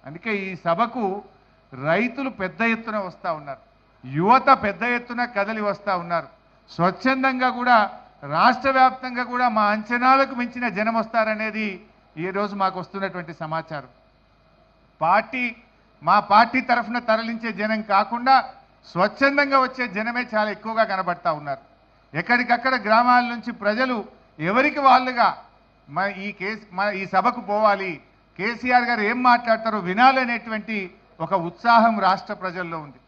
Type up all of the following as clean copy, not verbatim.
అందుకే ఈ సభకు రైతులు పెద్ద ఎత్తున వస్తూ ఉన్నారు, యువత పెద్ద ఎత్తున కదలి వస్తూ ఉన్నారు. స్వచ్ఛందంగా కూడా రాష్ట్ర వ్యాప్తంగా కూడా మా అంచనాలకు మించిన జనం వస్తారనేది ఈరోజు మాకు వస్తున్నటువంటి సమాచారం. మా పార్టీ తరఫున తరలించే జనం కాకుండా స్వచ్ఛందంగా వచ్చే జనమే చాలా ఎక్కువగా కనబడతా ఉన్నారు. ఎక్కడికక్కడ గ్రామాల నుంచి ప్రజలు ఎవరికి వాళ్ళుగా ఈ సభకు పోవాలి, కేసీఆర్ గారు ఏం మాట్లాడతారో వినాలనేటువంటి ఒక ఉత్సాహం రాష్ట్ర ప్రజల్లో ఉంది.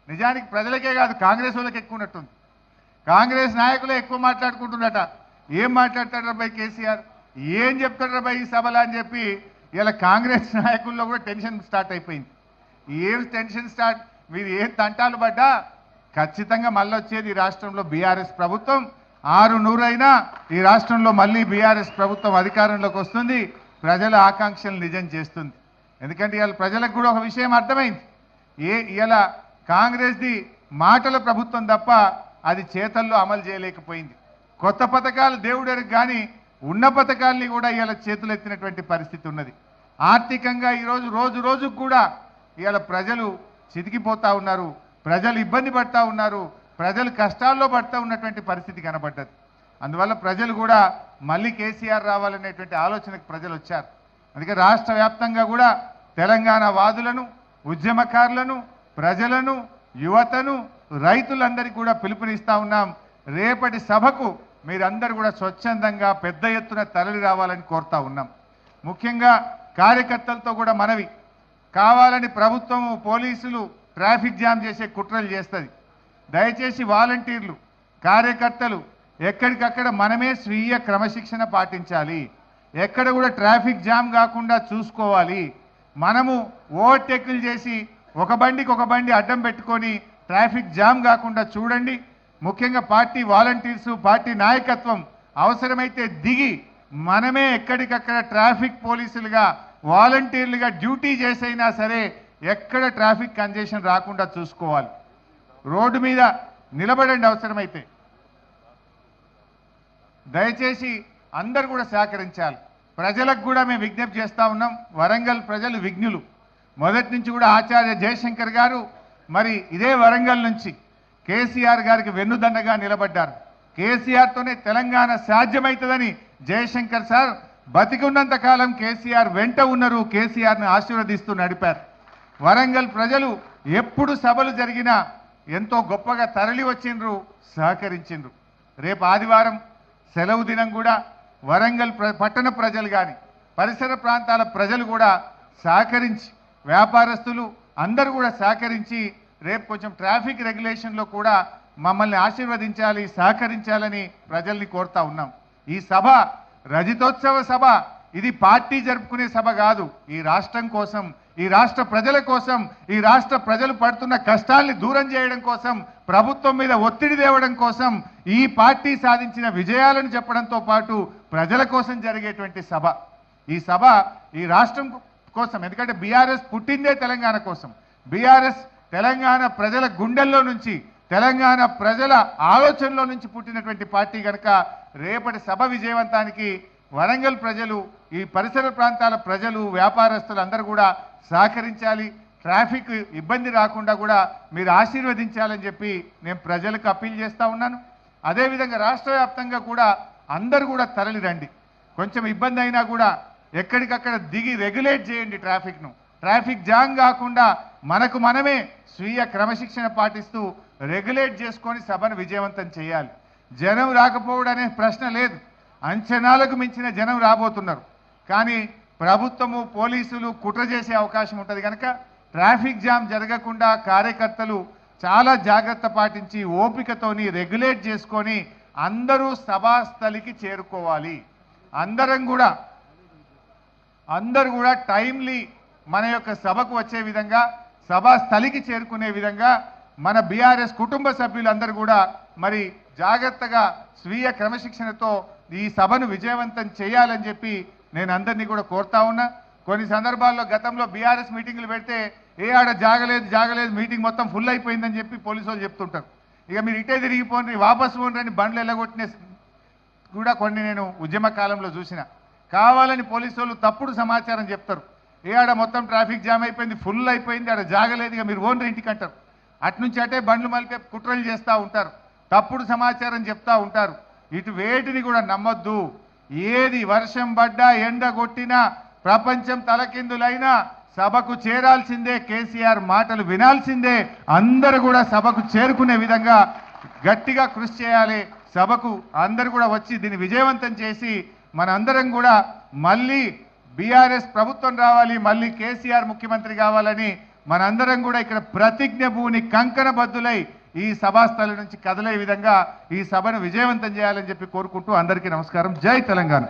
నిజానికి ప్రజలకే కాదు, కాంగ్రెస్ వాళ్ళకి ఎక్కువ ఉన్నట్టుంది. కాంగ్రెస్ నాయకులే ఎక్కువ మాట్లాడుకుంటున్నట. ఏం మాట్లాడతాడు రాబాయ్ కేసీఆర్, ఏం చెప్తాడు రాబాయ్ ఈ సభలో అని చెప్పి ఇలా కాంగ్రెస్ నాయకుల్లో కూడా టెన్షన్ స్టార్ట్ అయిపోయింది. ఏం టెన్షన్ స్టార్ట్, మీరు ఏం తంటాలు పడ్డా ఖచ్చితంగా మళ్ళీ వచ్చేది ఈ రాష్ట్రంలో బీఆర్ఎస్ ప్రభుత్వం. 600 అయినా ఈ రాష్ట్రంలో మళ్ళీ బీఆర్ఎస్ ప్రభుత్వం అధికారంలోకి వస్తుంది, ప్రజల ఆకాంక్షలు నిజం చేస్తుంది. ఎందుకంటే ఇవాళ ప్రజలకు కూడా ఒక విషయం అర్థమైంది, ఇలా కాంగ్రెస్ది మాటల ప్రభుత్వం తప్ప అది చేతల్లో అమలు చేయలేకపోయింది. కొత్త పథకాలు దేవుడరికి కానీ ఉన్న పథకాల్ని కూడా ఇవాళ చేతులు ఎత్తినటువంటి పరిస్థితి ఉన్నది. ఆర్థికంగా ఈరోజు రోజు రోజుకు కూడా ఇవాళ ప్రజలు చితికిపోతూ ఉన్నారు, ప్రజలు ఇబ్బంది పడతా ఉన్నారు, ప్రజలు కష్టాల్లో పడుతూ ఉన్నటువంటి పరిస్థితి కనబడ్డది. అందువల్ల ప్రజలు కూడా మళ్ళీ కేసీఆర్ రావాలనేటువంటి ఆలోచనకు ప్రజలు వచ్చారు. అందుకే రాష్ట్ర వ్యాప్తంగా కూడా తెలంగాణ వాదులను, ఉద్యమకారులను, ప్రజలను, యువతను, రైతులందరికీ కూడా పిలుపునిస్తా ఉన్నాం. రేపటి సభకు మీరందరూ కూడా స్వచ్ఛందంగా పెద్ద ఎత్తున తరలి రావాలని కోరుతా ఉన్నాం. ముఖ్యంగా కార్యకర్తలతో కూడా మనవి, కావాలని ప్రభుత్వము పోలీసులు ట్రాఫిక్ జామ్ చేసే కుట్రలు చేస్తుంది. దయచేసి వాలంటీర్లు, కార్యకర్తలు ఎక్కడికక్కడ మనమే స్వీయ క్రమశిక్షణ పాటించాలి. ఎక్కడ కూడా ట్రాఫిక్ జామ్ కాకుండా చూసుకోవాలి. మనము ఓవర్టేకులు చేసి ఒక బండికి ఒక బండి అడ్డం పెట్టుకొని ట్రాఫిక్ జామ్ కాకుండా చూడండి. ముఖ్యంగా పార్టీ వాలంటీర్సు, పార్టీ నాయకత్వం అవసరమైతే దిగి మనమే ఎక్కడికక్కడ ట్రాఫిక్ పోలీసులుగా, వాలంటీర్లుగా డ్యూటీ చేసైనా సరే ఎక్కడ ట్రాఫిక్ కంజెషన్ రాకుండా చూసుకోవాలి. రోడ్డు మీద నిలబడండి అవసరమైతే. దయచేసి అందరూ కూడా సహకరించాలి. ప్రజలకు కూడా మేము విజ్ఞప్తి చేస్తూ ఉన్నాం. వరంగల్ ప్రజలు విఘ్నులు. మొదటి నుంచి కూడా ఆచార్య జయశంకర్ గారు మరి ఇదే వరంగల్ నుంచి కేసీఆర్ గారికి వెన్నుదండగా నిలబడ్డారు. కేసీఆర్తోనే తెలంగాణ సాధ్యమవుతుందని జయశంకర్ సార్ బతికున్నంత కాలం కేసీఆర్ వెంట ఉన్నారు, కేసీఆర్ని ఆశీర్వదిస్తూ నడిపారు. వరంగల్ ప్రజలు ఎప్పుడు సభలు జరిగినా ఎంతో గొప్పగా తరలి వచ్చిండ్రు, సహకరించిండ్రు. రేపు ఆదివారం సెలవు దినం కూడా వరంగల్ పట్టణ ప్రజలు కానీ పరిసర ప్రాంతాల ప్రజలు కూడా సహకరించి, వ్యాపారస్తులు అందరూ కూడా సహకరించి రేపు కొంచెం ట్రాఫిక్ రెగ్యులేషన్లో కూడా మమ్మల్ని ఆశీర్వదించాలి, సహకరించాలని ప్రజల్ని కోరుతా ఉన్నాం. ఈ సభ రజతోత్సవ సభ, ఇది పార్టీ జరుపుకునే సభ కాదు. ఈ రాష్ట్రం కోసం, ఈ రాష్ట్ర ప్రజల కోసం, ఈ రాష్ట్ర ప్రజలు పడుతున్న కష్టాల్ని దూరం చేయడం కోసం, ప్రభుత్వం మీద ఒత్తిడి తేవడం కోసం, ఈ పార్టీ సాధించిన విజయాలను చెప్పడంతో పాటు ప్రజల కోసం జరిగేటువంటి సభ. ఈ సభ ఈ రాష్ట్రం కోసం, ఎందుకంటే బీఆర్ఎస్ పుట్టిందే తెలంగాణ కోసం. బీఆర్ఎస్ తెలంగాణ ప్రజల గుండెల్లో నుంచి, తెలంగాణ ప్రజల ఆలోచనలో నుంచి పుట్టినటువంటి పార్టీ కనుక రేపటి సభ విజయవంతానికి వరంగల్ ప్రజలు, ఈ పరిసర ప్రాంతాల ప్రజలు, వ్యాపారస్తులు అందరూ కూడా సహకరించాలి. ట్రాఫిక్ ఇబ్బంది రాకుండా కూడా మీరు ఆశీర్వదించాలని చెప్పి నేను ప్రజలకు అప్పీల్ చేస్తూ ఉన్నాను. అదేవిధంగా రాష్ట్ర వ్యాప్తంగా కూడా అందరూ కూడా తరలి రండి. కొంచెం ఇబ్బంది అయినా కూడా ఎక్కడికక్కడ దిగి రెగ్యులేట్ చేయండి ట్రాఫిక్ను. ట్రాఫిక్ జామ్ కాకుండా మనకు మనమే స్వీయ క్రమశిక్షణ పాటిస్తూ రెగ్యులేట్ చేసుకొని సభను విజయవంతం చేయాలి. జనం రాకపోవడం అనే ప్రశ్న లేదు. అంచనాలకు మించిన జనం రాబోతున్నారు. కానీ ప్రభుత్వము, పోలీసులు కుట్ర చేసే అవకాశం ఉంటుంది కనుక ట్రాఫిక్ జామ్ జరగకుండా కార్యకర్తలు చాలా జాగ్రత్త పాటించి ఓపికతోని రెగ్యులేట్ చేసుకొని అందరూ సభాస్థలికి చేరుకోవాలి. అందరూ కూడా టైమ్లీ మన యొక్క సభకు వచ్చే విధంగా, సభాస్థలికి చేరుకునే విధంగా మన బీఆర్ఎస్ కుటుంబ సభ్యులందరూ కూడా మరి జాగ్రత్తగా స్వీయ క్రమశిక్షణతో ఈ సభను విజయవంతం చేయాలని చెప్పి నేను అందరినీ కూడా కోరుతా ఉన్నా. కొన్ని సందర్భాల్లో గతంలో బీఆర్ఎస్ మీటింగ్లు పెడితే ఆడ జాగలేదు మీటింగ్ మొత్తం ఫుల్ అయిపోయిందని చెప్పి పోలీసు వాళ్ళు చెప్తుంటారు. ఇక మీరు ఇటే తిరిగిపోండి, వాపసు పోండి బండ్లు ఎల్లగొట్టిన కూడా కొన్ని నేను ఉద్యమ కాలంలో చూసిన. కావాలని పోలీసు వాళ్ళు తప్పుడు సమాచారం చెప్తారు. ఆడ మొత్తం ట్రాఫిక్ జామ్ అయిపోయింది, ఫుల్ అయిపోయింది, ఆడ జాగలేదు, ఇక మీరు ఓన్రీ ఇంటికి అంటారు. అట్నుంచి అటే బండ్లు మలిపే కుట్రలు చేస్తూ ఉంటారు, తప్పుడు సమాచారం చెప్తా ఉంటారు. ఇటు వేటిని కూడా నమ్మొద్దు. ఏది వర్షం పడ్డా ఎండ కొట్టినా ప్రపంచం తలకిందులైనా సభకు చేరాల్సిందే, కేసీఆర్ మాటలు వినాల్సిందే. అందరూ కూడా సభకు చేరుకునే విధంగా గట్టిగా కృషి చేయాలి. సభకు అందరూ కూడా వచ్చి దీన్ని విజయవంతం చేసి మనందరం కూడా మళ్ళీ బీఆర్ఎస్ ప్రభుత్వం రావాలి, మళ్ళీ కేసీఆర్ ముఖ్యమంత్రి కావాలని మనందరం కూడా ఇక్కడ ప్రతిజ్ఞ భూని కంకణబద్దులై ఈ సభాస్థలి నుంచి కదిలే విధంగా ఈ సభను విజయవంతం చేయాలని చెప్పి కోరుకుంటూ అందరికీ నమస్కారం. జై తెలంగాణ.